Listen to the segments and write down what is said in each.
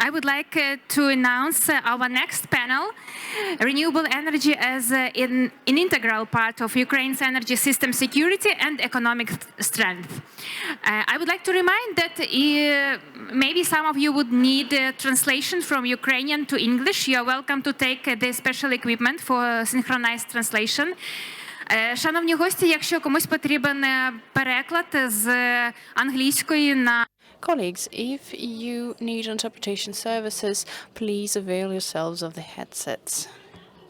I would like to announce our next panel, renewable energy as an integral part of Ukraine's energy system security and economic strength. I would like to remind that maybe some of you would need translation from Ukrainian to English. You are welcome to take the special equipment for synchronized translation. Шановні гості, якщо комусь потрібен переклад з англійської на Colleagues, if you need interpretation services, please avail yourselves of the headsets.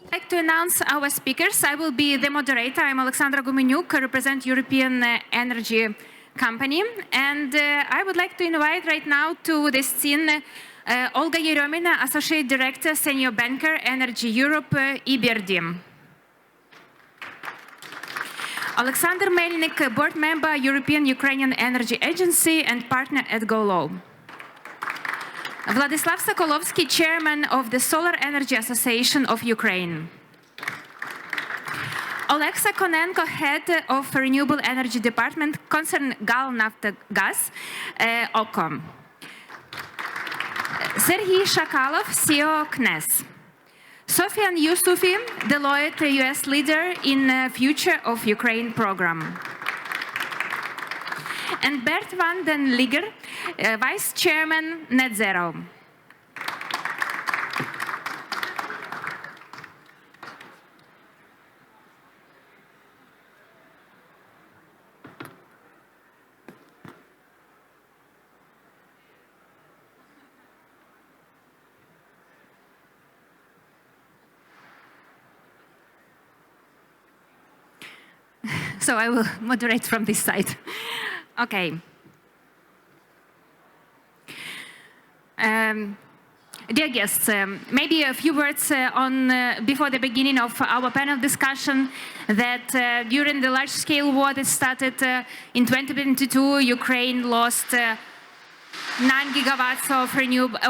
I'd like to announce our speakers. I will be the moderator. I'm Alexandra Gumenyuk, I represent European Energy Company. And I would like to invite right now to the scene Olga Yeremina, Associate Director, Senior Banker, Energy Europe, EBRD. Alexander Melnik, Board Member, European Ukrainian Energy Agency and partner at GoLow. Vladislav Sokolovsky, Chairman of the Solar Energy Association of Ukraine. Oleksiy Konenko, Head of Renewable Energy Department, Concern Galnaftogaz, OCOM. Serhiy Shakalov, CEO, CNES. Sofian Yusufi, Deloitte US leader in Future of Ukraine program. And Bert van den Ligger, Vice Chairman, Net Zero. So I will moderate from this side. Okay. Dear guests, maybe a few words before the beginning of our panel discussion that during the large-scale war that started in 2022, Ukraine lost 9 gigawatts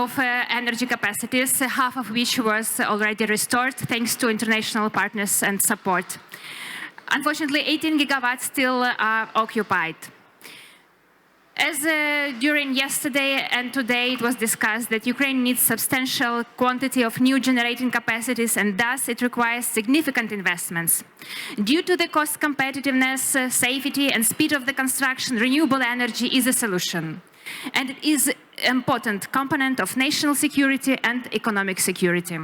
of energy capacities, half of which was already restored thanks to international partners and support. Unfortunately, 18 gigawatts still are occupied. As during yesterday and today it was discussed that Ukraine needs substantial quantity of new generating capacities and thus it requires significant investments. Due to the cost competitiveness, safety and speed of the construction, renewable energy is a solution. And it is an important component of national security and economic security.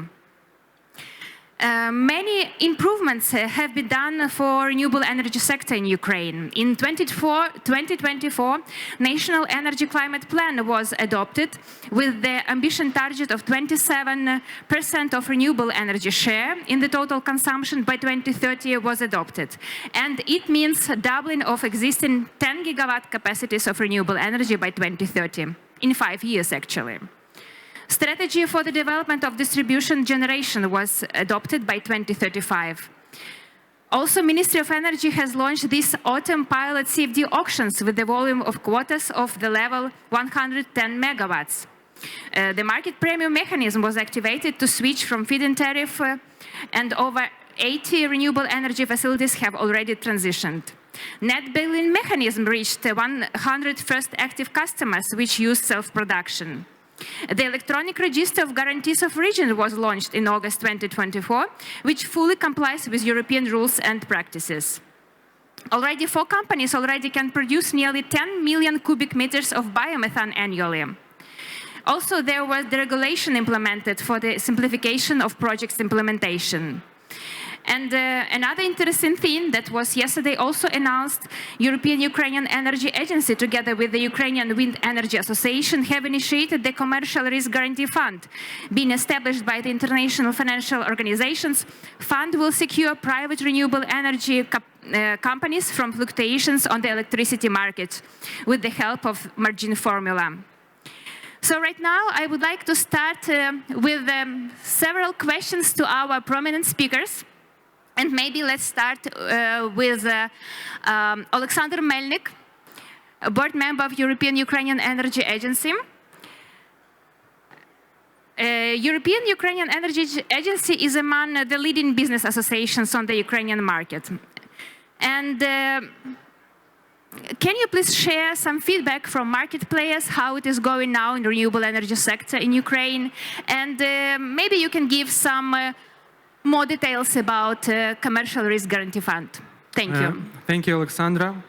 Many improvements have been done for renewable energy sector in Ukraine. In 2024, National Energy Climate Plan was adopted with the ambition target of 27% of renewable energy share in the total consumption by 2030 was adopted. And it means doubling of existing 10 gigawatt capacities of renewable energy by 2030, in 5 years actually. Strategy for the development of distribution generation was adopted by 2035. Also, Ministry of Energy has launched this autumn pilot CFD auctions with the volume of quotas of the level 110 megawatts. The market premium mechanism was activated to switch from feed-in tariff and over 80 renewable energy facilities have already transitioned. Net billing mechanism reached 100 first active customers which use self-production. The electronic register of guarantees of origin was launched in August 2024, which fully complies with European rules and practices. Already 4 companies can produce nearly 10 million cubic meters of biomethane annually. Also, there was the regulation implemented for the simplification of projects implementation. And another interesting thing that was yesterday also announced, European Ukrainian Energy Agency together with the Ukrainian Wind Energy Association have initiated the Commercial Risk Guarantee Fund. Being established by the international financial organizations, fund will secure private renewable energy companies from fluctuations on the electricity market with the help of margin formula. So right now, I would like to start with several questions to our prominent speakers. And maybe let's start with Alexander Melnik, a board member of European Ukrainian Energy Agency. European Ukrainian Energy Agency is among the leading business associations on the Ukrainian market. And can you please share some feedback from market players, how it is going now in the renewable energy sector in Ukraine? And maybe you can give some more details about Commercial Risk Guarantee Fund. Thank you. Thank you, Alexandra.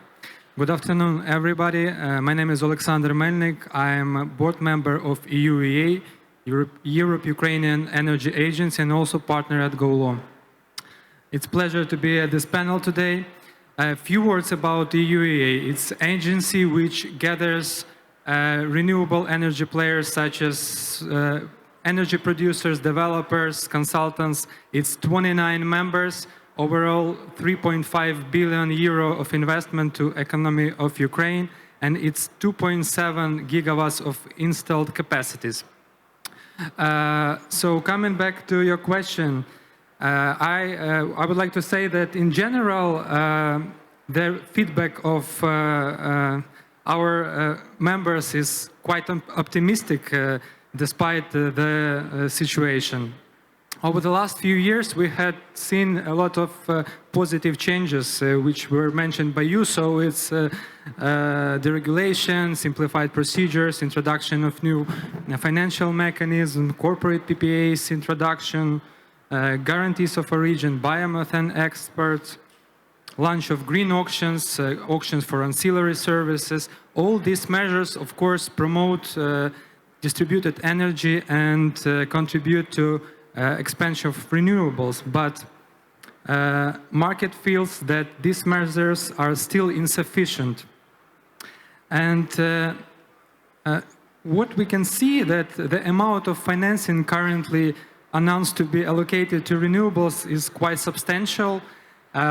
Good afternoon, everybody. My name is Alexander Melnik. I am a board member of EUEA, Europe-Ukrainian Energy Agency, and also partner at GoLaw. It's a pleasure to be at this panel today. A few words about EUEA. It's an agency which gathers renewable energy players such as energy producers, developers, consultants. It's 29 members. Overall, 3.5 billion euro of investment to economy of Ukraine, and it's 2.7 gigawatts of installed capacities. So coming back to your question, I would like to say that in general, the feedback of our members is quite optimistic despite the situation. Over the last few years, we had seen a lot of positive changes, which were mentioned by you. So it's deregulation, simplified procedures, introduction of new financial mechanisms, corporate PPAs introduction, guarantees of origin, biomethane exports, launch of green auctions, auctions for ancillary services. All these measures, of course, promote distributed energy and contribute to expansion of renewables, but market feels that these measures are still insufficient. And what we can see that the amount of financing currently announced to be allocated to renewables is quite substantial.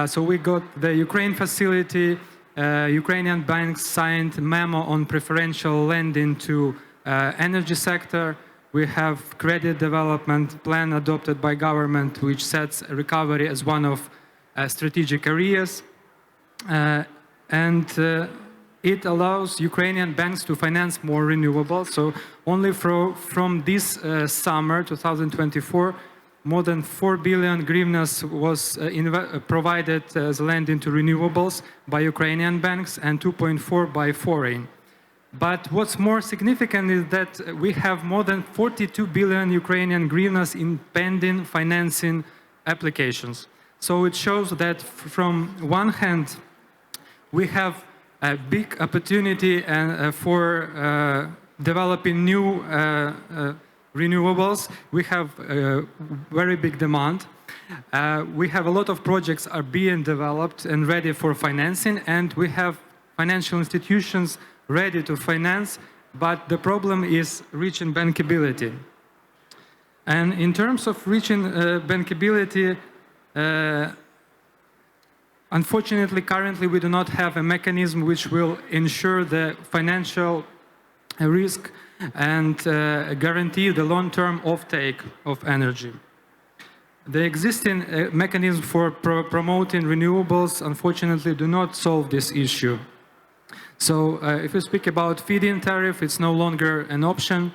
So we got the Ukraine facility, Ukrainian banks signed a memo on preferential lending to energy sector. We have credit development plan adopted by government, which sets recovery as one of strategic areas. It allows Ukrainian banks to finance more renewables. So only from this summer, 2024, more than 4 billion hryvnias was provided as lending to renewables by Ukrainian banks and 2.4 by foreign. But what's more significant is that we have more than 42 billion Ukrainian hryvnias in pending financing applications. So it shows that from one hand, we have a big opportunity for developing new renewables. We have very big demand. We have a lot of projects are being developed and ready for financing, and we have financial institutions ready to finance, but the problem is reaching bankability. And in terms of reaching bankability, unfortunately, currently we do not have a mechanism which will ensure the financial risk and guarantee the long-term offtake of energy. The existing mechanism for promoting renewables, unfortunately, do not solve this issue. So if we speak about feed-in tariff, it's no longer an option.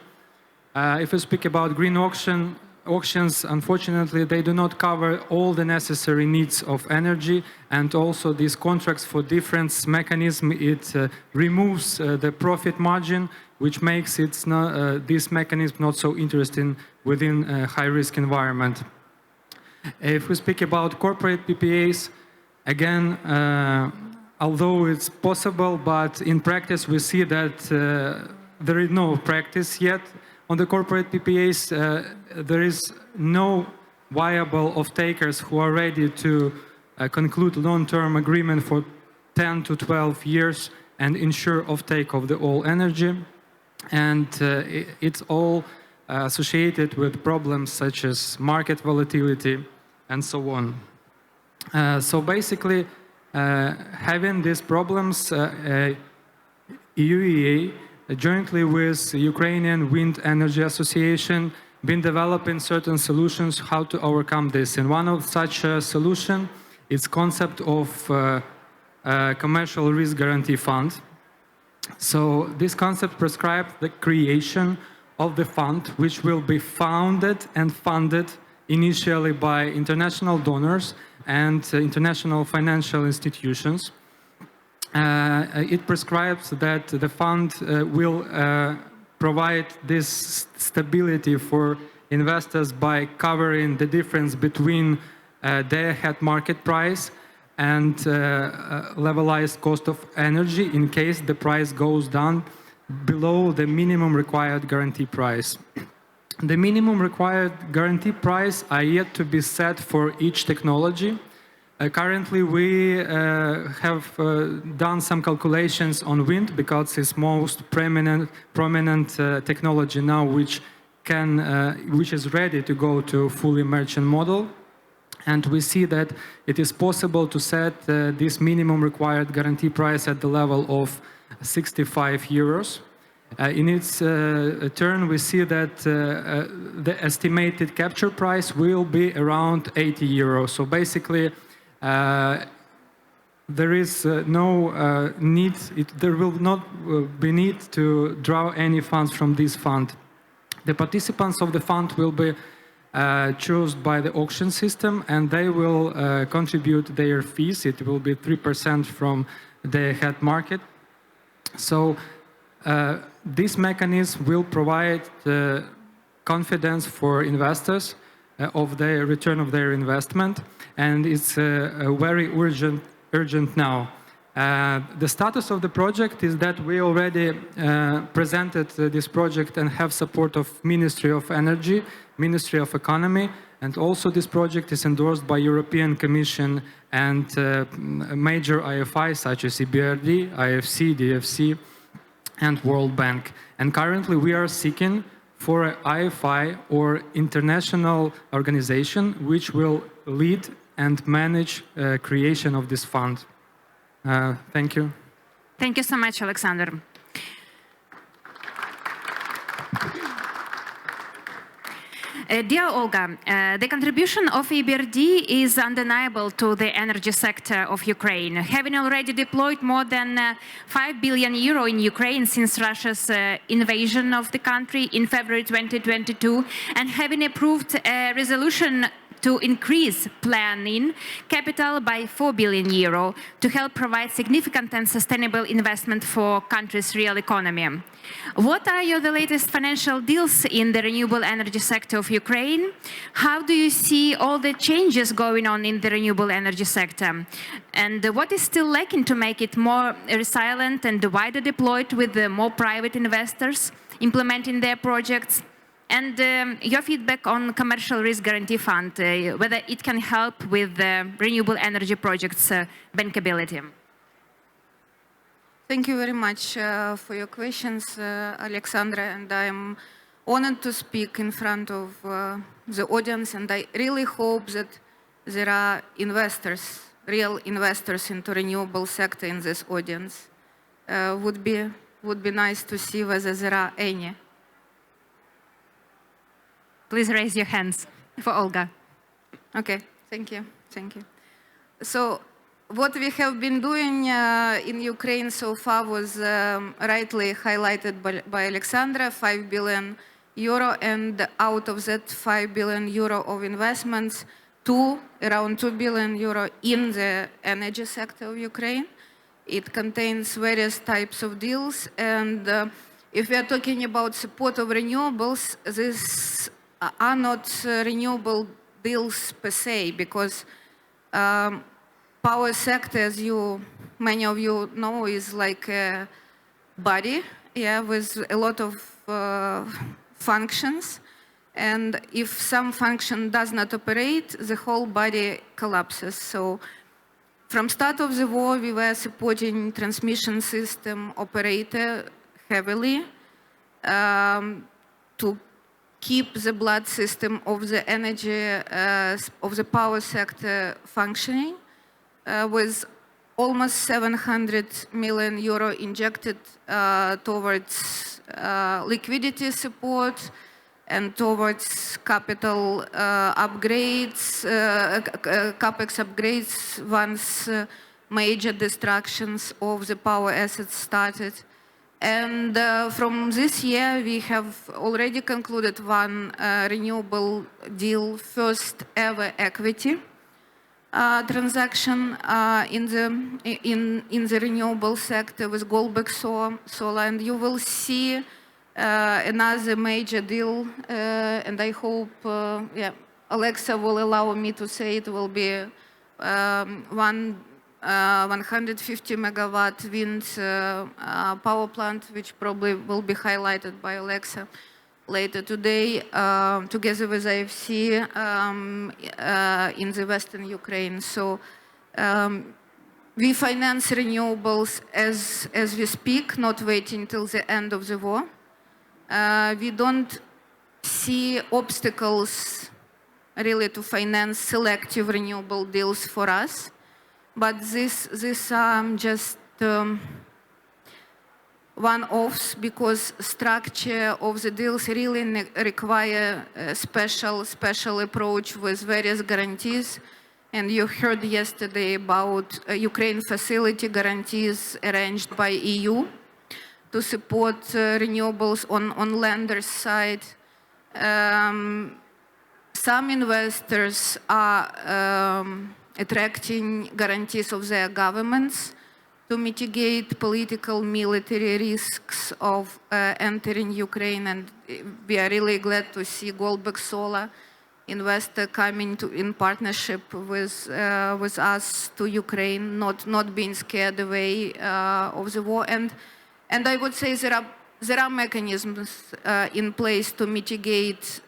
If we speak about green auctions, unfortunately, they do not cover all the necessary needs of energy, and also these contracts for difference mechanism, it removes the profit margin, which makes this mechanism not so interesting within a high-risk environment. If we speak about corporate PPAs, again, although it's possible, but in practice we see that there is no practice yet on the corporate PPAs. There is no viable off-takers who are ready to conclude long-term agreement for 10 to 12 years and ensure off-take of the all energy. And it's all associated with problems such as market volatility and so on. So basically, having these problems, EUEA, jointly with Ukrainian Wind Energy Association, been developing certain solutions how to overcome this. And one of such a solution is concept of Commercial Risk Guarantee Fund. So this concept prescribes the creation of the fund, which will be founded and funded initially by international donors and international financial institutions. it prescribes that the fund will provide this stability for investors by covering the difference between day-ahead market price and levelized cost of energy in case the price goes down below the minimum required guarantee price. The minimum required guarantee price are yet to be set for each technology. Currently, we have done some calculations on wind because it's most prominent technology now, which is ready to go to fully merchant model. And we see that it is possible to set this minimum required guarantee price at the level of 65 euros. In its turn, we see that the estimated capture price will be around 80 euros. So basically, there is no need, there will not be need to draw any funds from this fund. The participants of the fund will be chosen by the auction system, and they will contribute their fees. It will be 3% from the head market. So this mechanism will provide confidence for investors of the return of their investment, and it's very urgent now. The status of the project is that we already presented this project and have support of Ministry of Energy, Ministry of Economy, and also this project is endorsed by European Commission and major IFIs such as EBRD, IFC, DFC, and World Bank. And currently we are seeking for an IFI or international organization which will lead and manage creation of this fund. Thank you. Thank you so much, Alexander. Dear Olga, the contribution of EBRD is undeniable to the energy sector of Ukraine, having already deployed more than 5 billion euro in Ukraine since Russia's invasion of the country in February 2022, and having approved a resolution to increase planning capital by 4 billion euro to help provide significant and sustainable investment for country's real economy. What are the latest financial deals in the renewable energy sector of Ukraine? How do you see all the changes going on in the renewable energy sector? And what is still lacking to make it more resilient and wider deployed with more private investors implementing their projects? And your feedback on Commercial Risk Guarantee Fund, whether it can help with renewable energy projects' bankability. Thank you very much for your questions, Alexandra, and I'm honored to speak in front of the audience, and I really hope that there are investors, real investors into renewable sector in this audience. Would be nice to see whether there are any. Please raise your hands for Olga. Okay, thank you. So what we have been doing in Ukraine so far was rightly highlighted by Alexandra, 5 billion euro, and out of that 5 billion euro of investments, around 2 billion euro in the energy sector of Ukraine. It contains various types of deals, and if we are talking about support of renewables, these are not renewable deals per se, because power sector, as many of you know, is like a body, with a lot of functions. And if some function does not operate, the whole body collapses. So from start of the war, we were supporting transmission system operator heavily to keep the blood system of the energy, of the power sector functioning, with almost 700 million euro injected towards liquidity support and towards capital upgrades, capex upgrades once major destructions of the power assets started. And from this year, we have already concluded one renewable deal, first ever equity, transaction in the renewable sector with Goldberg Solar, and you will see another major deal, and I hope, Alexa will allow me to say it will be 150 megawatt wind power plant, which probably will be highlighted by Alexa later today, together with IFC in the Western Ukraine. So we finance renewables as we speak, not waiting till the end of the war. We don't see obstacles really to finance selective renewable deals for us, but this just one-offs, because structure of the deals really require a special approach with various guarantees. And you heard yesterday about Ukraine facility guarantees arranged by EU to support renewables on lender's side. Some investors are attracting guarantees of their governments to mitigate political military risks of entering Ukraine, and we are really glad to see Goldberg Solar investor coming in partnership with us to Ukraine, not being scared away of the war. And I would say there are mechanisms in place to mitigate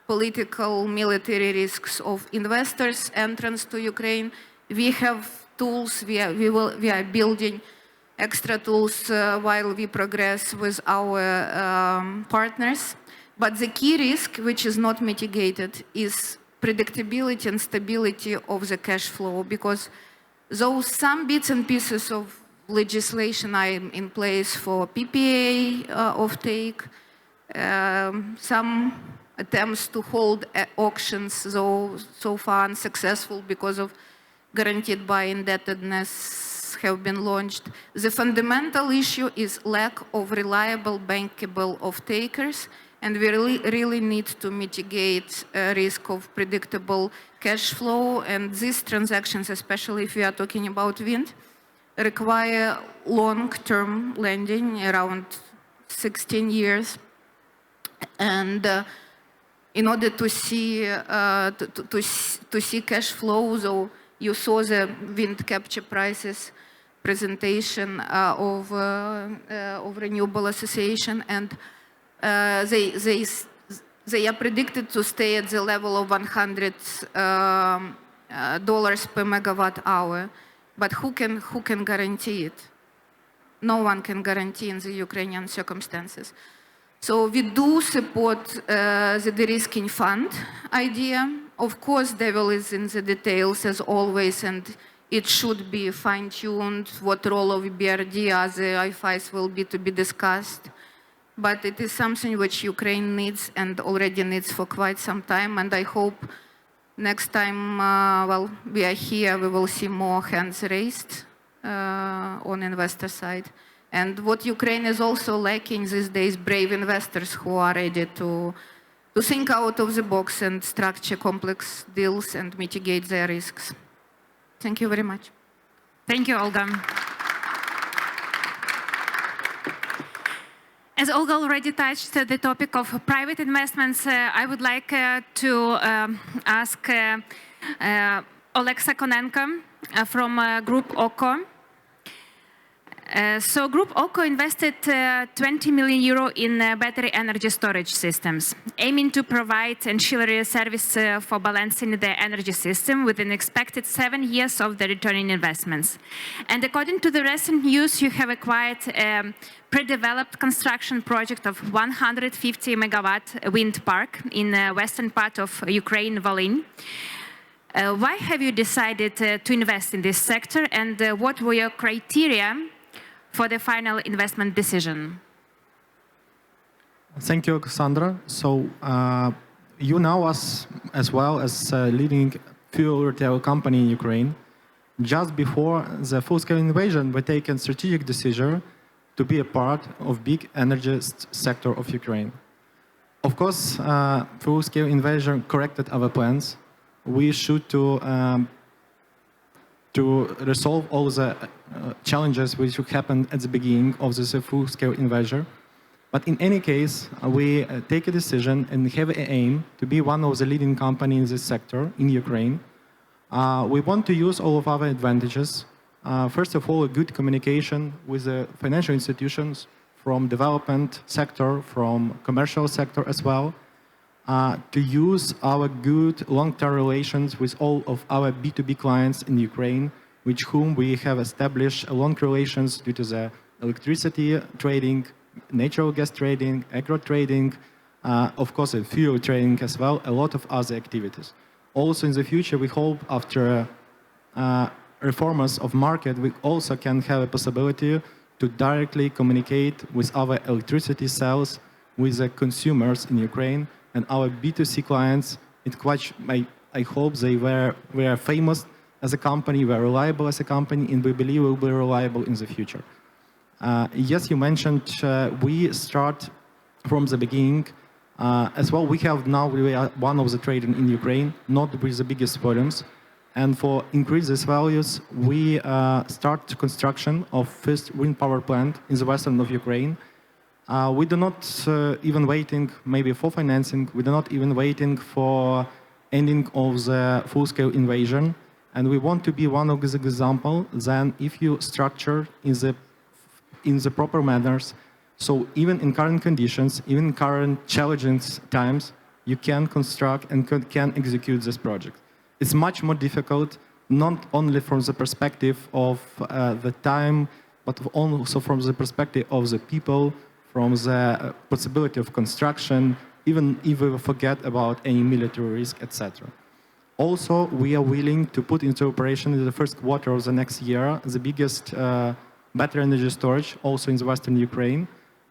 political military risks of investors' entrance to Ukraine. We have tools. We are building extra tools while we progress with our partners. But the key risk, which is not mitigated, is predictability and stability of the cash flow, because though some bits and pieces of legislation are in place for PPA offtake, some attempts to hold auctions, though so far unsuccessful because of guaranteed by indebtedness, have been launched. The fundamental issue is lack of reliable bankable off-takers, and we really need to mitigate risk of predictable cash flow. And these transactions, especially if we are talking about wind, require long-term lending, around 16 years. And in order to see cash flow, though, you saw the wind capture prices presentation of Renewable Association, and they are predicted to stay at the level of $100 per megawatt hour. But who can guarantee it? No one can guarantee in the Ukrainian circumstances. So we do support the de-risking fund idea. Of course, devil is in the details as always, and it should be fine-tuned. What role of BRD as the IFIs will be to be discussed. But it is something which Ukraine needs and already needs for quite some time. And I hope next time, we are here, we will see more hands raised on investor side. And what Ukraine is also lacking these days, brave investors who are ready to think out of the box and structure complex deals and mitigate their risks. Thank you very much. Thank you, Olga. As Olga already touched the topic of private investments, I would like to ask Olexa Konenko from Group OKO. So Group OKO invested 20 million euro in battery energy storage systems, aiming to provide ancillary service for balancing the energy system with an expected 7 years of the returning investments. And according to the recent news, you have acquired a pre-developed construction project of 150 megawatt wind park in the western part of Ukraine, Volyn. Why have you decided to invest in this sector, and what were your criteria for the final investment decision? Thank you, Cassandra. So you know us as well as a leading fuel retail company in Ukraine. Just before the full-scale invasion, we taken strategic decision to be a part of big energy sector of Ukraine. Of course, full-scale invasion corrected our plans. We should to to resolve all the challenges which happened at the beginning of this full-scale invasion. But in any case, we take a decision and have an aim to be one of the leading companies in this sector in Ukraine. We want to use all of our advantages. First of all, a good communication with the financial institutions from development sector, from commercial sector as well, to use our good long-term relations with all of our B2B clients in Ukraine, with whom we have established long relations due to the electricity trading, natural gas trading, agro trading, of course, fuel trading as well, a lot of other activities. Also in the future, we hope after reforms of market, we also can have a possibility to directly communicate with our electricity sales with the consumers in Ukraine and our B2C clients. I hope we are famous as a company, we are reliable as a company, and we believe we will be reliable in the future. Yes, you mentioned we start from the beginning. As well, we are one of the traders in Ukraine, not with the biggest volumes. And for increase these values, we start construction of first wind power plant in the western of Ukraine. We do not even waiting maybe for financing. We do not even waiting for ending of the full-scale invasion. And we want to be one of the example. Then, if you structure in the proper manners, so even in current conditions, even in current challenging times, you can construct and can execute this project. It's much more difficult, not only from the perspective of the time, but also from the perspective of the people, from the possibility of construction, even if we forget about any military risk, etc. Also, we are willing to put into operation in the first quarter of the next year the biggest battery energy storage, also in the western Ukraine,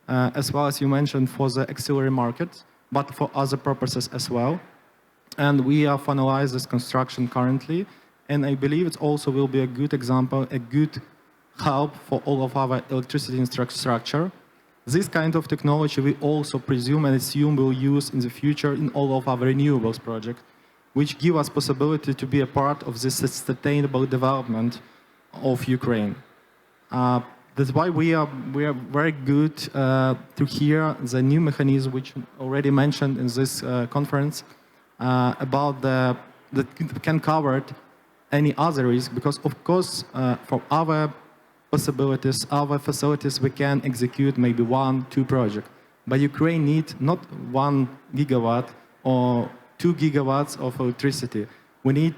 as well as you mentioned for the auxiliary market, but for other purposes as well. And we are finalizing this construction currently, and I believe it also will be a good example, a good help for all of our electricity infrastructure. This kind of technology we also presume and assume we'll use in the future in all of our renewables projects, which give us possibility to be a part of this sustainable development of Ukraine. That's why we are very good to hear the new mechanism, which already mentioned in this conference, about that can cover any other risk, because of course for our possibilities, our facilities, we can execute maybe 1-2 projects. But Ukraine needs not 1 gigawatt or 2 gigawatts of electricity. We need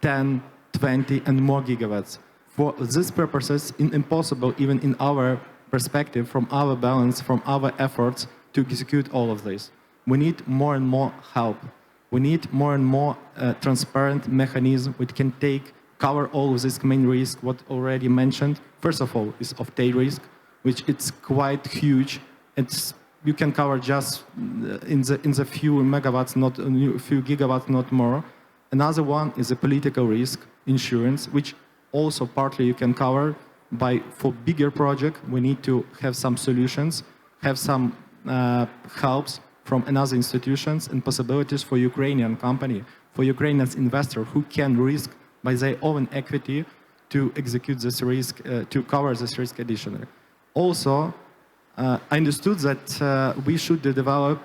10, 20 and more gigawatts. For these purposes, it's impossible, even in our perspective, from our balance, from our efforts, to execute all of this. We need more and more help. We need more and more transparent mechanism which can cover all of this main risk, what already mentioned. First of all, is of tail risk, which it's quite huge. You can cover just in the few megawatts, not a few gigawatts, not more. Another one is a political risk insurance, which also partly you can cover for bigger project. We need to have some solutions, have some helps from another institutions and possibilities for Ukrainian company, for Ukrainian investor who can risk by their own equity to execute this risk, to cover this risk additionally. Also, I understood that we should develop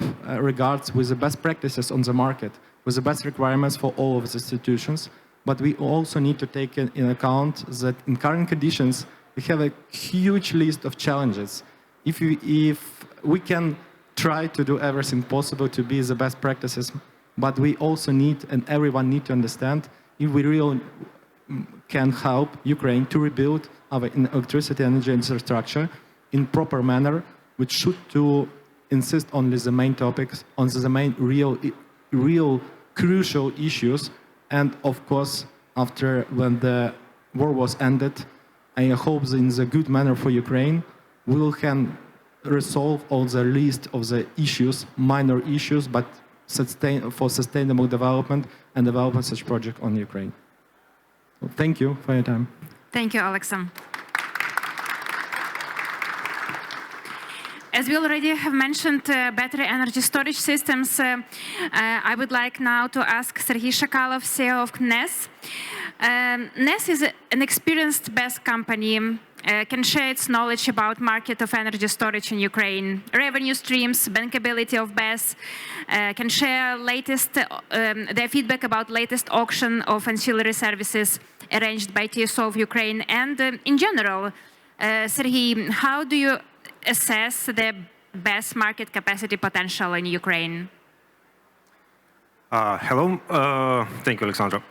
regards with the best practices on the market, with the best requirements for all of the institutions, but we also need to take in account that in current conditions, we have a huge list of challenges. If we can try to do everything possible to be the best practices, but we also need, and everyone need to understand, if we really can help Ukraine to rebuild our electricity energy infrastructure in proper manner, which should to insist on the main topics, on the main real crucial issues. And of course, after when the war was ended, I hope in the good manner for Ukraine, we can resolve all the list of the issues, minor issues, but for sustainable development and development such project on Ukraine. So thank you for your time. Thank you, Alexey. As we already have mentioned battery energy storage systems, I would like now to ask Serhiy Shakalov, CEO of NES. NES is an experienced BESS company, can share its knowledge about market of energy storage in Ukraine, revenue streams, bankability of BESS, can share their feedback about latest auction of ancillary services arranged by TSO of Ukraine, and in general, Serhiy, how do you assess the BESS market capacity potential in Ukraine? Hello. Thank you, Alexandra.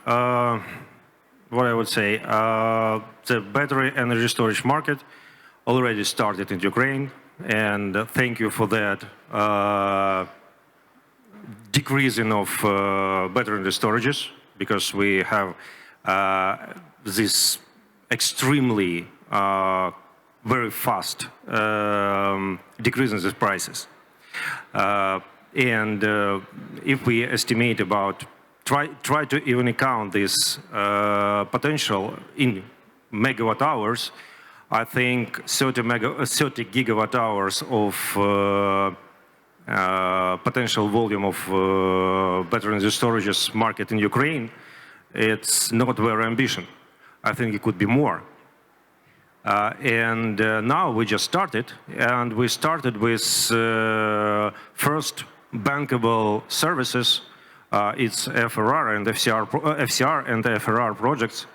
What I would say, the battery energy storage market already started in Ukraine, and thank you for that decreasing of battery energy storages, because we have this extremely very fast decrease in these prices. And if we estimate about, try to even account this potential in megawatt hours, I think 30 gigawatt hours of potential volume of battery energy storages market in Ukraine, it's not very ambitious. I think it could be more. And now we just started, and we started with first bankable services. It's FRR and FCR and FRR projects.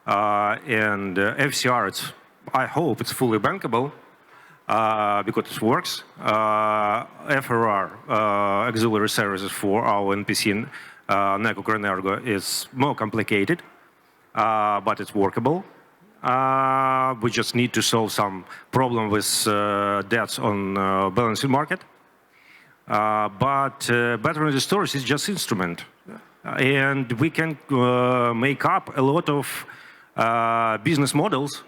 And FCR, I hope it's fully bankable because it works. FRR, auxiliary services for our NPC, NEC Ukrenergo, is more complicated, but it's workable. We just need to solve some problem with debts on balancing market. But battery energy storage is just instrument, and we can make up a lot of business models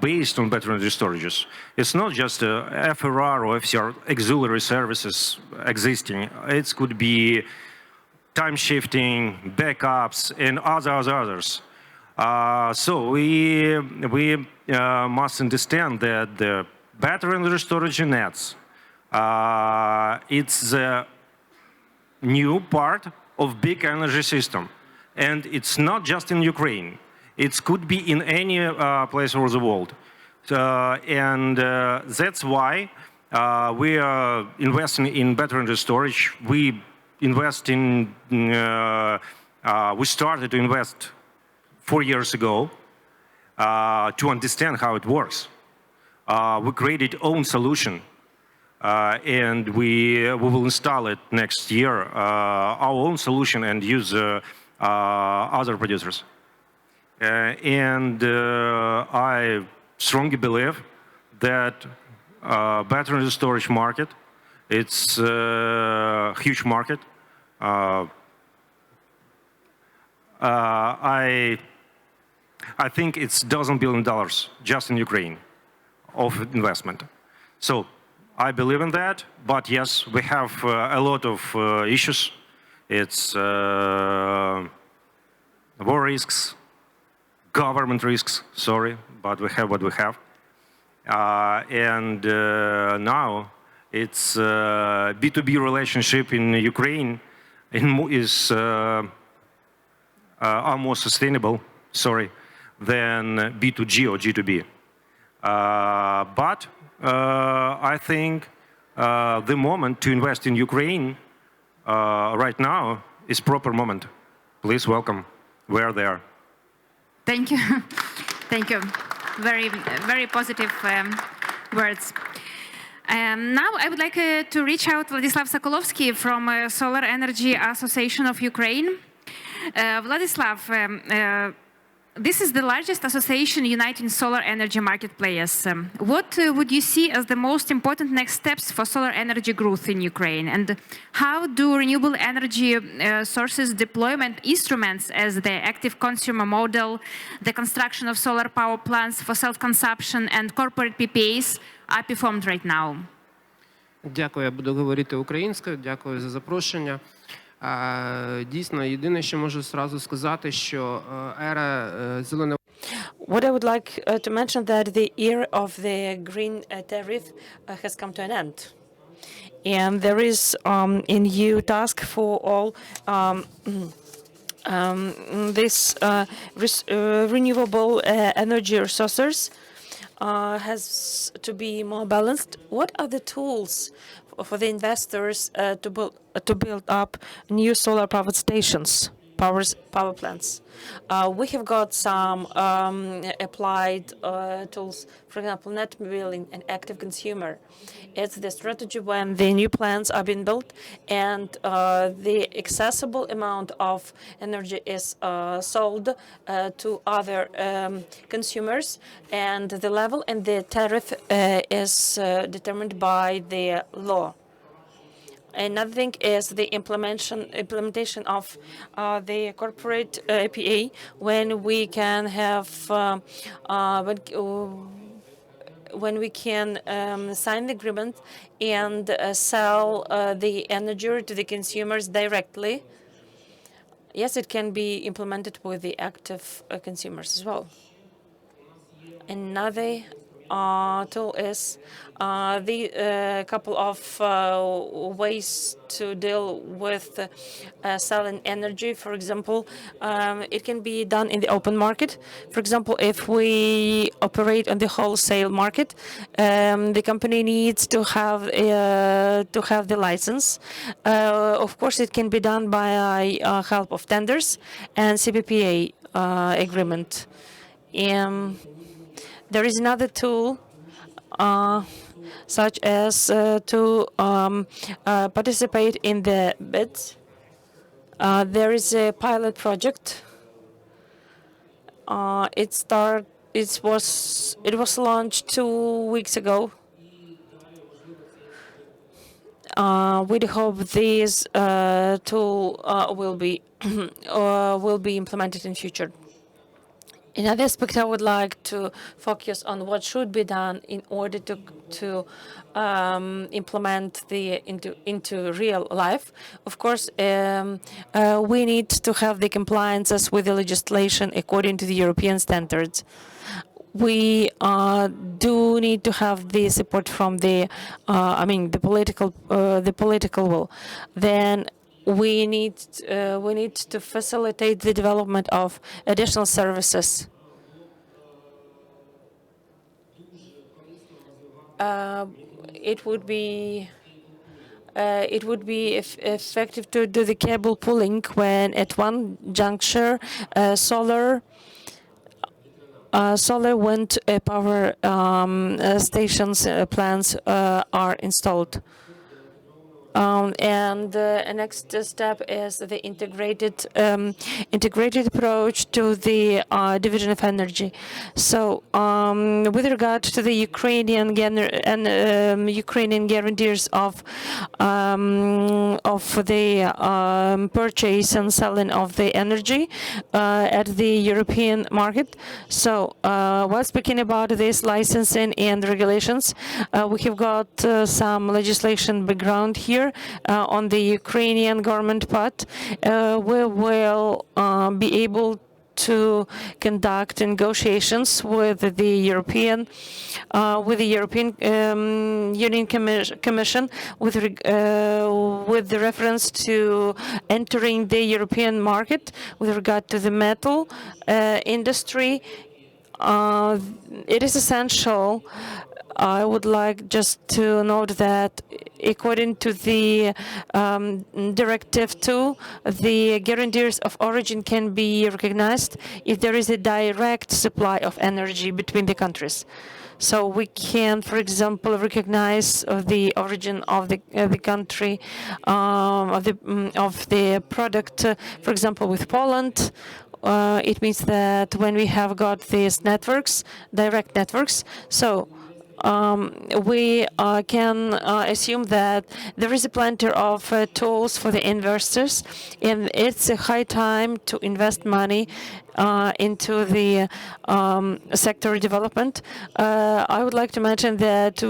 based on battery energy storages. It's not just FRR or FCR auxiliary services existing. It could be time shifting, backups, and others. So we must understand that the battery energy storage nets, it's the new part of big energy system, and it's not just in Ukraine. It could be in any place over the world, and that's why we are investing in battery energy storage. We started to invest 4 years ago to understand how it works. We created own solution, and we will install it next year, our own solution, and use other producers. And I strongly believe that battery energy storage market, it's a huge market. I think it's $12 billion just in Ukraine of investment. So I believe in that, but yes, we have a lot of issues. It's war risks, government risks, sorry, but we have what we have. And now it's B2B relationship in Ukraine is are more sustainable, than B2G or G2B. But I think the moment to invest in Ukraine right now is proper moment. Please welcome. We are there. Thank you. Thank you. Very, very positive words. Now I would like to reach out to Vladislav Sokolovsky from Solar Energy Association of Ukraine. Vladislav, this is the largest association uniting solar energy market players. What would you see as the most important next steps for solar energy growth in Ukraine? And how do renewable energy sources deployment instruments as the active consumer model, the construction of solar power plants for self-consumption and corporate PPAs are performed right now? Дякую, я буду говорити українською. Дякую за запрошення. Дійсно, єдине, що можу зразу сказати, що ера зеленого what I would like to mention that the era of the green tariff has come to an end. And there is a new task for all this renewable energy resources has to be more balanced. What are the tools for the investors to build up new solar power stations, power plants? We have got some applied tools, for example, net metering and active consumer. It's the strategy when the new plants are being built and the accessible amount of energy is sold to other consumers, and the level and the tariff is determined by the law. Another thing is the implementation of the corporate APA, when we can have when we can sign the agreement and sell the energy to the consumers directly. Yes, it can be implemented with the active consumers as well. Another tool is the couple of ways to deal with selling energy. For example, it can be done in the open market. For example, if we operate on the wholesale market, the company needs to have the license. Of course, it can be done by help of tenders and CPPA agreement. There is another tool, such as to participate in the bids. There is a pilot project. It was launched 2 weeks ago. We hope this tool will be implemented in future. Another aspect I would like to focus on what should be done in order to implement into real life. Of course, we need to have the compliances with the legislation according to the European standards. We do need to have the support from the political will. Then we need to facilitate the development of additional services. It would be effective to do the cable pulling when at one juncture solar wind power stations plants are installed. And the next step is the integrated approach to the division of energy. So, with regard to the Ukrainian guarantees of the purchase and selling of the energy at the European market. So, while speaking about this licensing and regulations, we have got some legislation background here. On the Ukrainian government part, we will be able to conduct negotiations with the European Union Commission with the reference to entering the European market with regard to the metal industry. It is essential. I would like just to note that according to the Directive 2, the guarantees of origin can be recognized if there is a direct supply of energy between the countries. So we can, for example, recognize the origin of the country of the product. For example, with Poland, it means that when we have got these networks, direct networks, so we can assume that there is a plenty of tools for the investors, and it's a high time to invest money into the sector development. I would like to mention that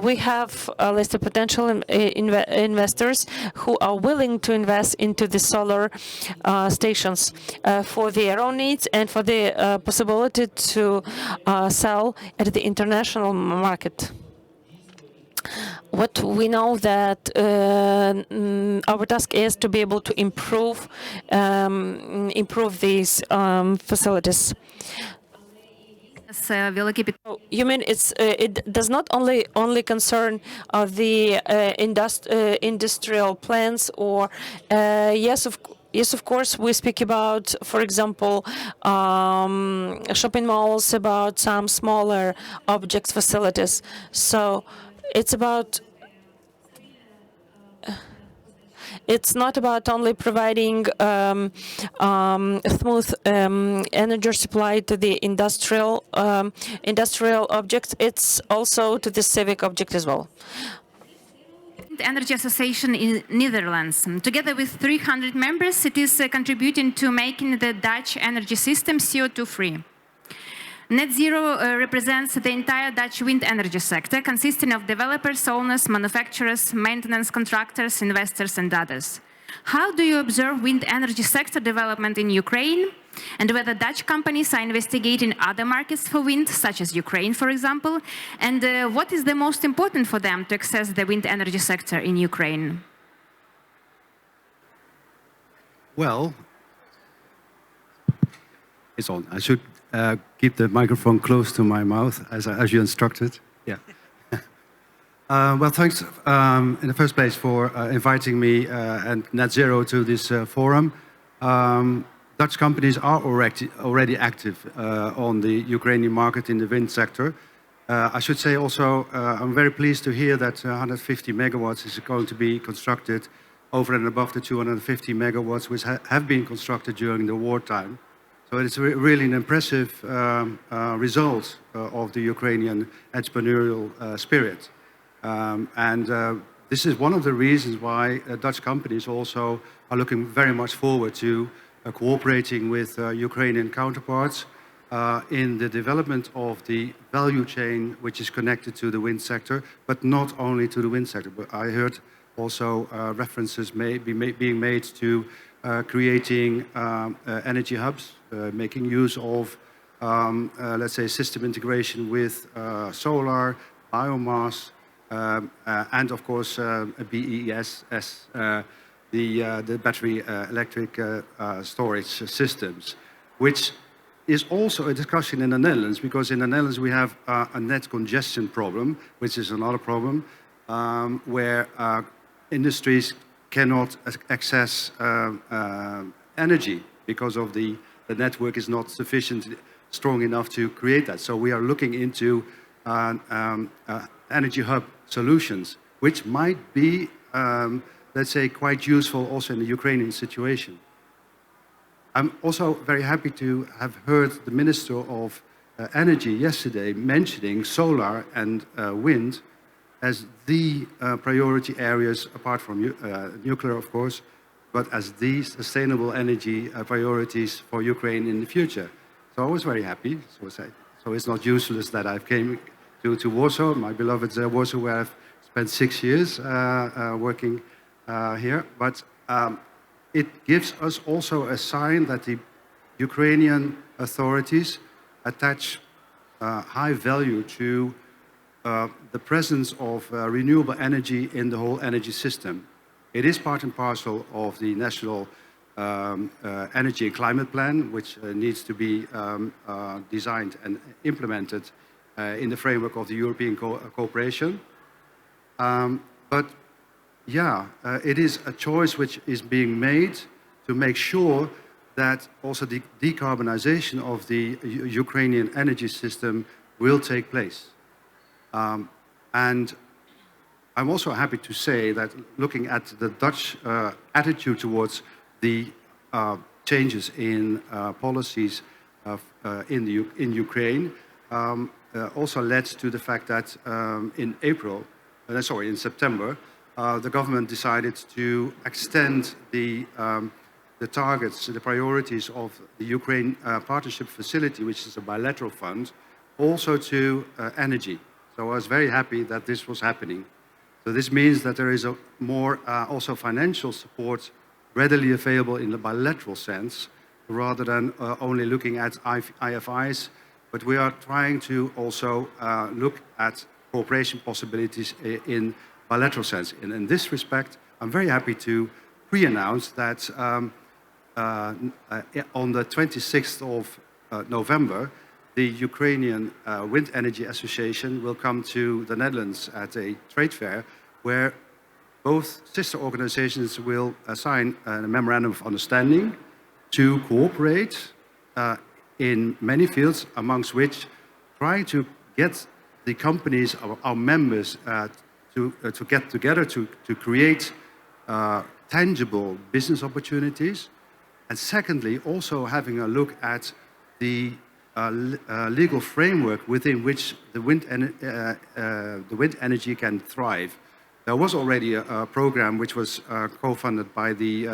we have a list of potential investors who are willing to invest into the solar stations for their own needs and for the possibility to sell at the international market. What we know that our task is to be able to improve these facilities. You mean it does not only concern the industrial plants, or yes, of course, we speak about, for example, shopping malls, about some smaller objects, facilities. So it's about. It's not about only providing smooth energy supply to the industrial objects. It's also to the civic object as well. Energy Association in Netherlands. Together with 300 members, it is contributing to making the Dutch energy system CO2-free. Net zero represents the entire Dutch wind energy sector, consisting of developers, owners, manufacturers, maintenance contractors, investors, and others. How do you observe wind energy sector development in Ukraine, and whether Dutch companies are investigating other markets for wind, such as Ukraine, for example, and what is the most important for them to access the wind energy sector in Ukraine? Well, it's on. I should keep the microphone close to my mouth, as you instructed. Yeah. Well, thanks in the first place for inviting me and Net Zero to this forum. Dutch companies are already active on the Ukrainian market in the wind sector. I should say also, I'm very pleased to hear that 150 megawatts is going to be constructed over and above the 250 megawatts which have been constructed during the wartime. So it's really an impressive result of the Ukrainian entrepreneurial spirit. This is one of the reasons why Dutch companies also are looking very much forward to cooperating with Ukrainian counterparts in the development of the value chain which is connected to the wind sector, but not only to the wind sector. But I heard also references being made to creating energy hubs, making use of, let's say, system integration with solar, biomass, and of course BESS, the battery electric storage systems, which is also a discussion in the Netherlands, because in the Netherlands we have a net congestion problem, which is another problem, where industries cannot access energy because of the network is not sufficiently strong enough to create that. So we are looking into energy hub solutions, which might be, let's say, quite useful also in the Ukrainian situation. I'm also very happy to have heard the Minister of Energy yesterday mentioning solar and wind as the priority areas, apart from nuclear, of course, but as the sustainable energy priorities for Ukraine in the future. So I was very happy. So it's not useless that I came to Warsaw, my beloved Warsaw, where I've spent 6 years working here. But it gives us also a sign that the Ukrainian authorities attach high value to the presence of renewable energy in the whole energy system. It is part and parcel of the National Energy and Climate Plan, which needs to be designed and implemented in the framework of the European cooperation. But yeah, it is a choice which is being made to make sure that also the decarbonization of the Ukrainian energy system will take place. And I'm also happy to say that looking at the Dutch attitude towards the changes in policies in Ukraine also led to the fact that in September, the government decided to extend the the targets, the priorities of the Ukraine Partnership Facility, which is a bilateral fund, also to energy. So I was very happy that this was happening. So this means that there is a more also financial support readily available in the bilateral sense, rather than only looking at IFIs, but we are trying to also look at cooperation possibilities in bilateral sense. And in this respect, I'm very happy to pre-announce that on the 26th of November, the Ukrainian Wind Energy Association will come to the Netherlands at a trade fair where both sister organizations will sign a memorandum of understanding to cooperate in many fields, amongst which trying to get the companies, our members, to get together to create tangible business opportunities. And secondly, also having a look at the legal framework within which the wind energy can thrive. There was already a program which was co-funded by the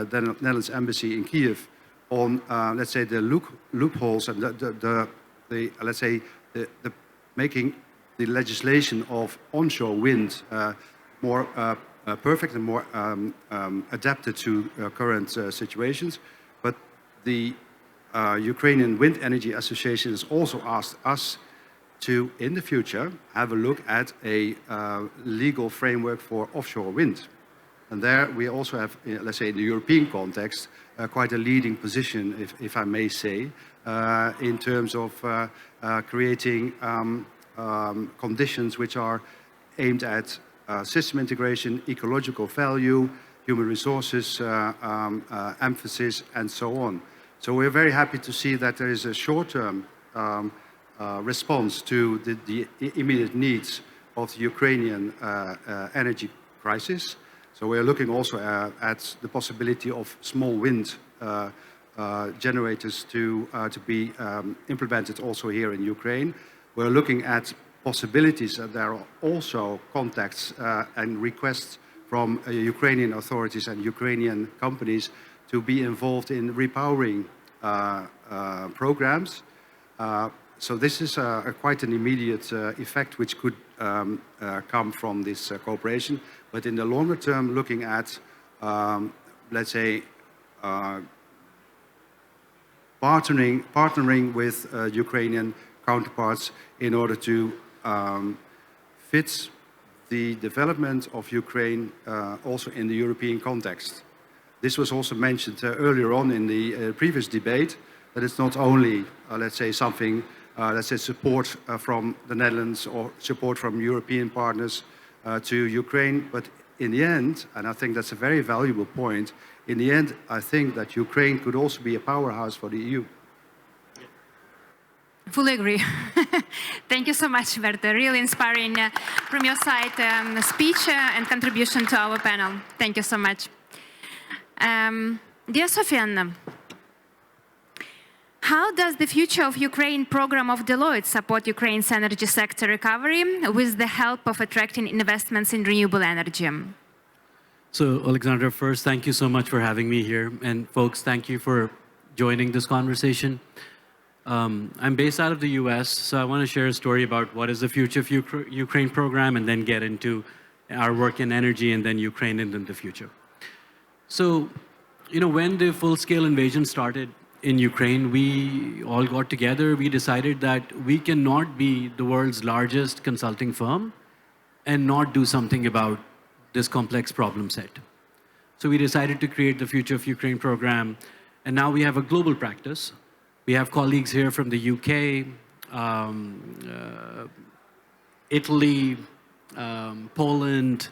Netherlands Embassy in Kiev on, let's say, the loopholes and let's say, the making the legislation of onshore wind more perfect and more adapted to current situations. But the Ukrainian Wind Energy Association has also asked us to, in the future, have a look at a legal framework for offshore wind. And there we also have, let's say, in the European context, quite a leading position, if I may say, in terms of creating conditions which are aimed at system integration, ecological value, human resources emphasis, and so on. So we're very happy to see that there is a short-term response to the immediate needs of the Ukrainian energy crisis. So we're looking also at the possibility of small wind generators to be implemented also here in Ukraine. We're looking at possibilities that there are also contacts and requests from Ukrainian authorities and Ukrainian companies to be involved in repowering programs. So this is quite an immediate effect which could come from this cooperation. But in the longer term, looking at, let's say, partnering with Ukrainian counterparts in order to fit the development of Ukraine also in the European context. This was also mentioned earlier on in the previous debate, that it's not only, let's say, something, let's say, support from the Netherlands or support from European partners to Ukraine, but in the end, and I think that's a very valuable point, in the end, I think that Ukraine could also be a powerhouse for the EU. Fully agree. Thank you so much, Berta. Really inspiring from your side speech and contribution to our panel. Thank you so much. Dear Sofiane, how does the Future of Ukraine program of Deloitte support Ukraine's energy sector recovery with the help of attracting investments in renewable energy? So, Alexandra, first, thank you so much for having me here. And folks, thank you for joining this conversation. I'm based out of the US, so I want to share a story about what is the Future of Ukraine program and then get into our work in energy and then Ukraine and then the future. So, you know, when the full-scale invasion started in Ukraine, we all got together. We decided that we cannot be the world's largest consulting firm and not do something about this complex problem set. So we decided to create the Future of Ukraine program, and now we have a global practice. We have colleagues here from the UK, Italy, Poland,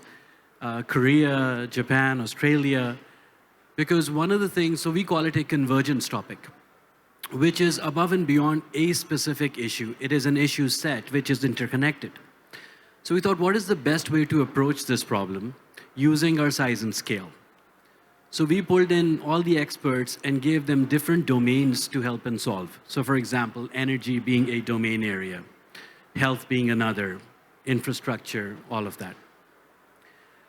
Korea, Japan, Australia, because one of the things, so we call it a convergence topic, which is above and beyond a specific issue. It is an issue set which is interconnected. So we thought, what is the best way to approach this problem using our size and scale? So we pulled in all the experts and gave them different domains to help and solve. So for example, energy being a domain area, health being another, infrastructure, all of that.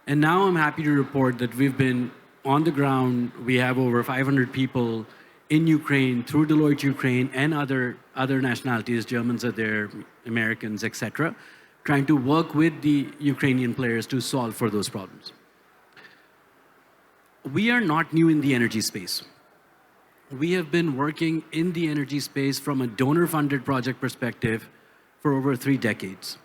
And now I'm happy to report that we've been on the ground, we have over 500 people in Ukraine, through Deloitte Ukraine, and other nationalities, Germans are there, Americans, etc., trying to work with the Ukrainian players to solve for those problems. We are not new in the energy space. We have been working in the energy space from a donor-funded project perspective for over 3 decades,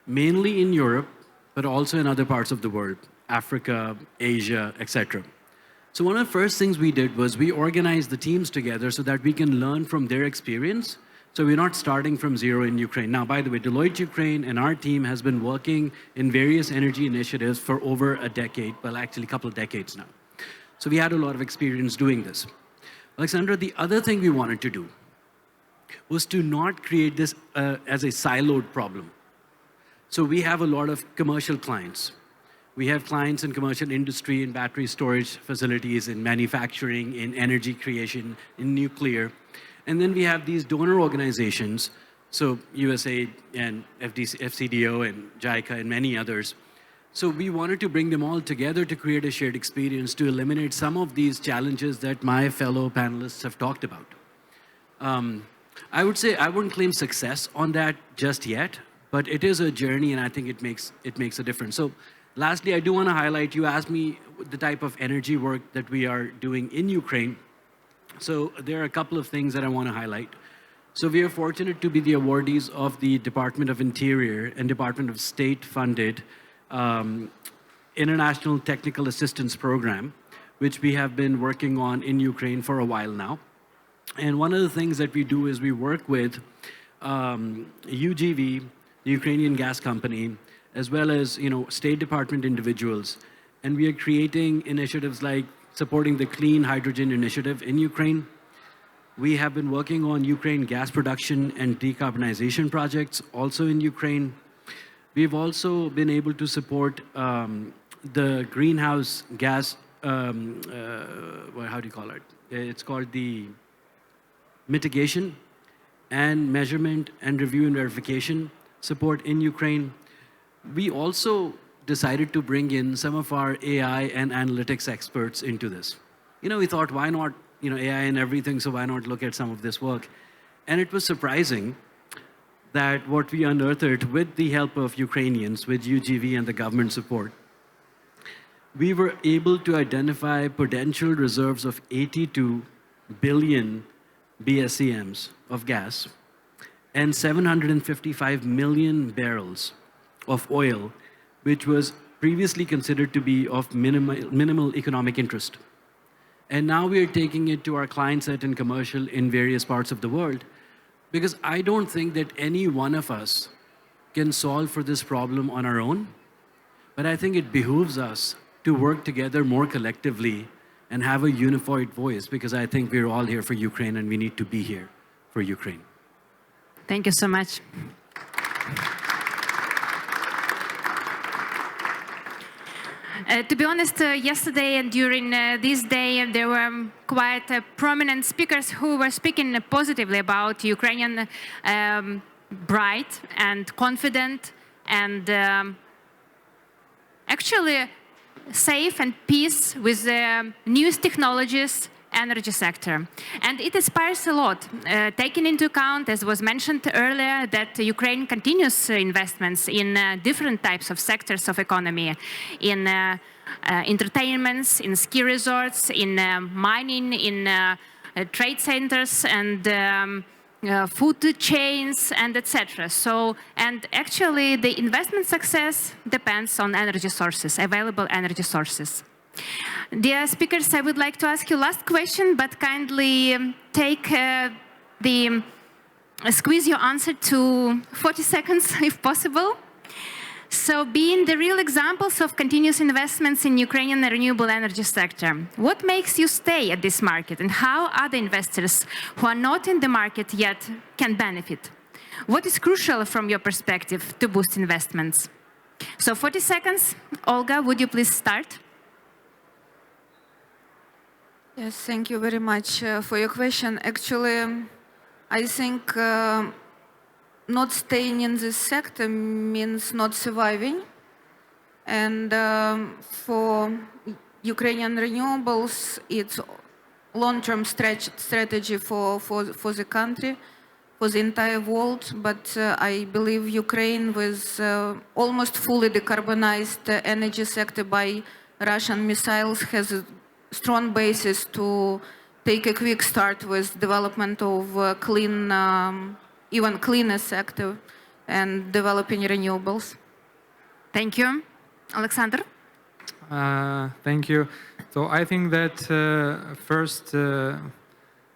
mainly in Europe, but also in other parts of the world, Africa, Asia, etc. So one of the first things we did was we organized the teams together so that we can learn from their experience. So we're not starting from zero in Ukraine. Now, by the way, Deloitte Ukraine and our team has been working in various energy initiatives for over a decade, well, actually a couple of decades now. So we had a lot of experience doing this. Alexandra, the other thing we wanted to do was to not create this as a siloed problem. So we have a lot of commercial clients. We have clients in commercial industry, in battery storage facilities, in manufacturing, in energy creation, in nuclear. And then we have these donor organizations, so USAID and FCDO and JICA and many others. So we wanted to bring them all together to create a shared experience to eliminate some of these challenges that my fellow panelists have talked about. I would say I wouldn't claim success on that just yet, but it is a journey, and I think it makes a difference. So lastly, I do want to highlight, you asked me the type of energy work that we are doing in Ukraine. So there are a couple of things that I want to highlight. So we are fortunate to be the awardees of the Department of Interior and Department of State funded International Technical Assistance Program, which we have been working on in Ukraine for a while now. And one of the things that we do is we work with UGV, the Ukrainian gas company, as well as State Department individuals. And we are creating initiatives like supporting the Clean Hydrogen Initiative in Ukraine. We have been working on Ukraine gas production and decarbonization projects also in Ukraine. We've also been able to support the greenhouse gas, how do you call it? It's called the mitigation and measurement and review and verification support in Ukraine. We also decided to bring in some of our AI and analytics experts into this. We thought, why not, AI and everything, so why not look at some of this work? And it was surprising that what we unearthed with the help of Ukrainians, with UGV and the government support, we were able to identify potential reserves of 82 billion BSCMs of gas and 755 million barrels of oil, which was previously considered to be of minimal economic interest. And now we are taking it to our client set and commercial in various parts of the world, because I don't think that any one of us can solve for this problem on our own, but I think it behooves us to work together more collectively and have a unified voice, because I think we're all here for Ukraine and we need to be here for Ukraine. Thank you so much. To be honest, yesterday and during this day, there were quite prominent speakers who were speaking positively about Ukrainian bright and confident and actually safe and peace with the newest technologies energy sector. And it inspires a lot, taking into account, as was mentioned earlier, that Ukraine continues investments in different types of sectors of economy, in entertainments, in ski resorts, in mining, in trade centers, and food chains, and etc. So, and actually the investment success depends on energy sources, available energy sources. Dear speakers, I would like to ask you last question, but kindly squeeze your answer to 40 seconds if possible. So, being the real examples of continuous investments in Ukrainian renewable energy sector, what makes you stay at this market, and how other investors who are not in the market yet can benefit? What is crucial from your perspective to boost investments? So 40 seconds. Olga, would you please start? Yes, thank you very much for your question. Actually, I think not staying in this sector means not surviving. And for Ukrainian renewables, it's long-term strategy for the country, for the entire world, but I believe Ukraine with almost fully decarbonized energy sector by Russian missiles has a strong basis to take a quick start with development of clean, even cleaner sector and developing renewables. Thank you. Alexander? Thank you. So I think that first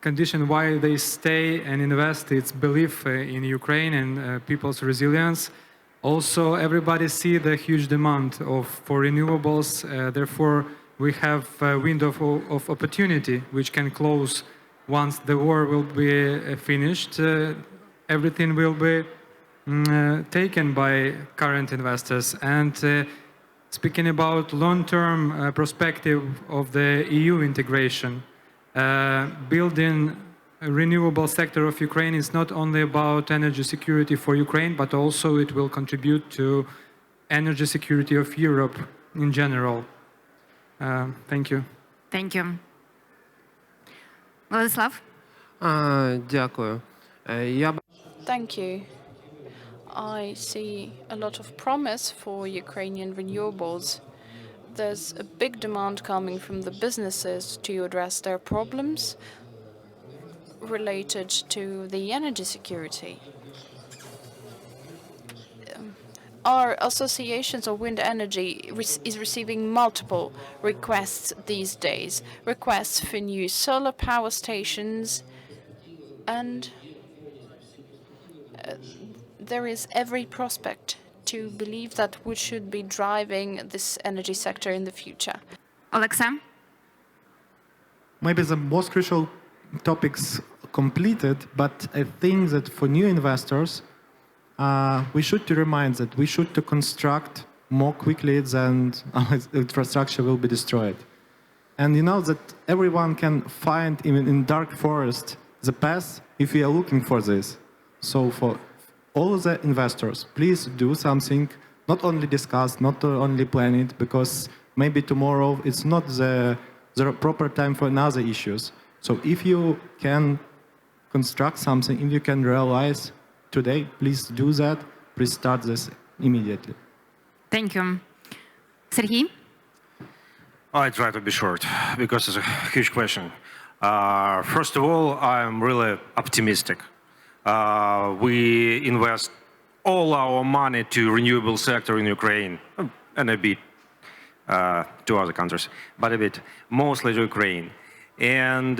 condition why they stay and invest is belief in Ukraine and people's resilience. Also, everybody see the huge demand for renewables. Therefore, we have a window of opportunity which can close once the war will be finished. Everything will be taken by current investors. And speaking about long-term perspective of the EU integration, building a renewable sector of Ukraine is not only about energy security for Ukraine, but also it will contribute to energy security of Europe in general. Thank you. Thank you. Vladislav? Дякую. Thank you. I see a lot of promise for Ukrainian renewables. There's a big demand coming from the businesses to address their problems related to the energy security. Our associations of wind energy is receiving multiple requests these days, requests for new solar power stations, and there is every prospect to believe that we should be driving this energy sector in the future. Alexa? Maybe the most crucial topics completed, but I think that for new investors, we should to remind that we should to construct more quickly than our infrastructure will be destroyed. And you know that everyone can find even in dark forest the path if we are looking for this. So for all the investors, please do something, not only discuss, not only plan it, because maybe tomorrow it's not the proper time for another issues. So if you can construct something, if you can realize today, please do that. Please start this immediately. Thank you. Sergey? I try to be short because it's a huge question. First of all, I'm really optimistic. We invest all our money to renewable sector in Ukraine and a bit to other countries, but a bit mostly to Ukraine. And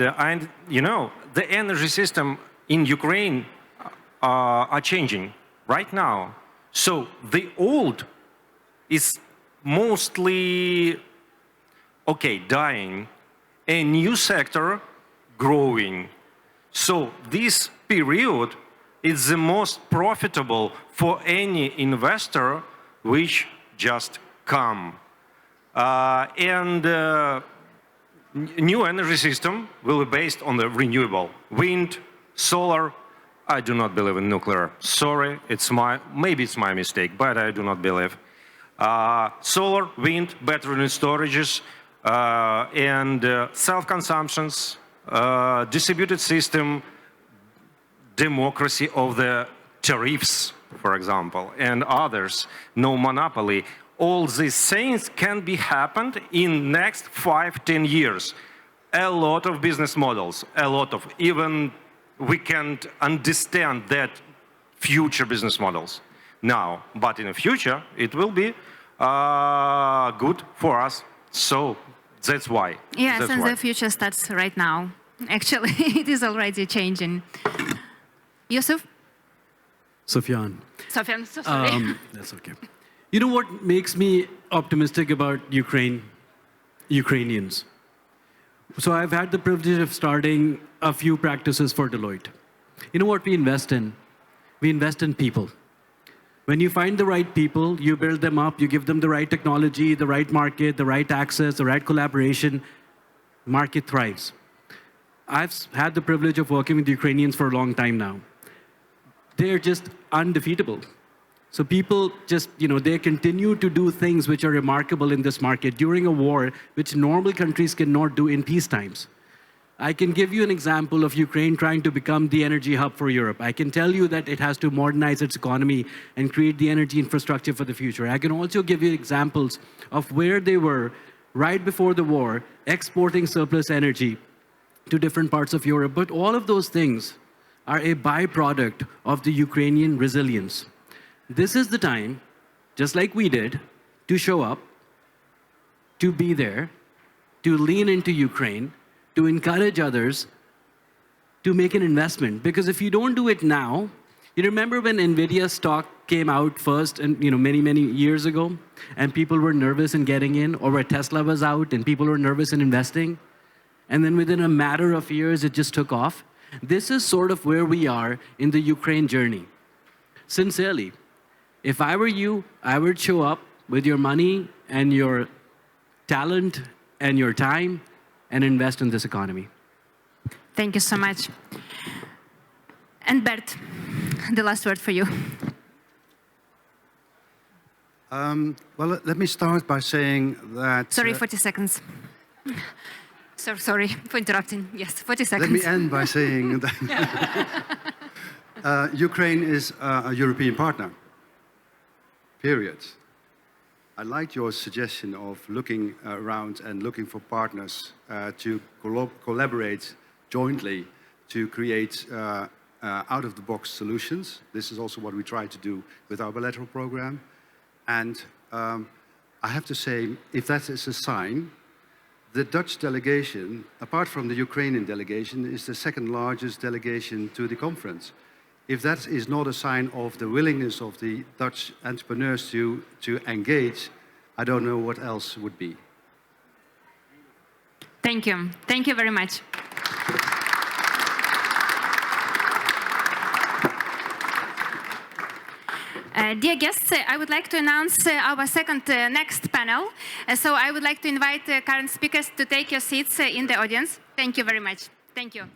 you know, the energy system in Ukraine are changing right now. So the old is mostly dying, a new sector growing. So this period is the most profitable for any investor which just come. New energy system will be based on the renewable. Wind, solar. I do not believe in nuclear. Sorry, maybe it's my mistake, but I do not believe. Solar, wind, battery storages, and self-consumptions, distributed system, democracy of the tariffs, for example, and others, no monopoly. All these things can be happened in next 5-10 years. A lot of business models, even we can't understand that future business models now, but in the future it will be good for us. So that's why. Yes, and the future starts right now. Actually, it is already changing. Yusuf? Sufyan. Sofyan, so sorry. That's okay. You know what makes me optimistic about Ukrainians? So I've had the privilege of starting a few practices for Deloitte. You know what we invest in? We invest in people. When you find the right people, you build them up, you give them the right technology, the right market, the right access, the right collaboration, market thrives. I've had the privilege of working with Ukrainians for a long time now. They're just undefeatable. So people just, they continue to do things which are remarkable in this market during a war, which normal countries cannot do in peace times. I can give you an example of Ukraine trying to become the energy hub for Europe. I can tell you that it has to modernize its economy and create the energy infrastructure for the future. I can also give you examples of where they were right before the war, exporting surplus energy to different parts of Europe. But all of those things are a byproduct of the Ukrainian resilience. This is the time, just like we did, to show up, to be there, to lean into Ukraine, to encourage others to make an investment. Because if you don't do it now, you remember when NVIDIA stock came out first and many years ago, and people were nervous in getting in, or where Tesla was out and people were nervous in investing, and then within a matter of years it just took off. This is sort of where we are in the Ukraine journey. Sincerely, if I were you, I would show up with your money and your talent and your time and invest in this economy. Thank you so much. And Bert, the last word for you. Well, let me start by saying that... Sorry, 40 seconds. So sorry for interrupting. Yes, 40 seconds. Let me end by saying that Ukraine is a European partner, period. I liked your suggestion of looking around and looking for partners to collaborate jointly to create out-of-the-box solutions. This is also what we try to do with our bilateral program. And I have to say, if that is a sign, the Dutch delegation, apart from the Ukrainian delegation, is the second largest delegation to the conference. If that is not a sign of the willingness of the Dutch entrepreneurs to engage, I don't know what else would be. Thank you. Thank you very much. Dear guests, I would like to announce our second next panel. So I would like to invite current speakers to take your seats in the audience. Thank you very much. Thank you.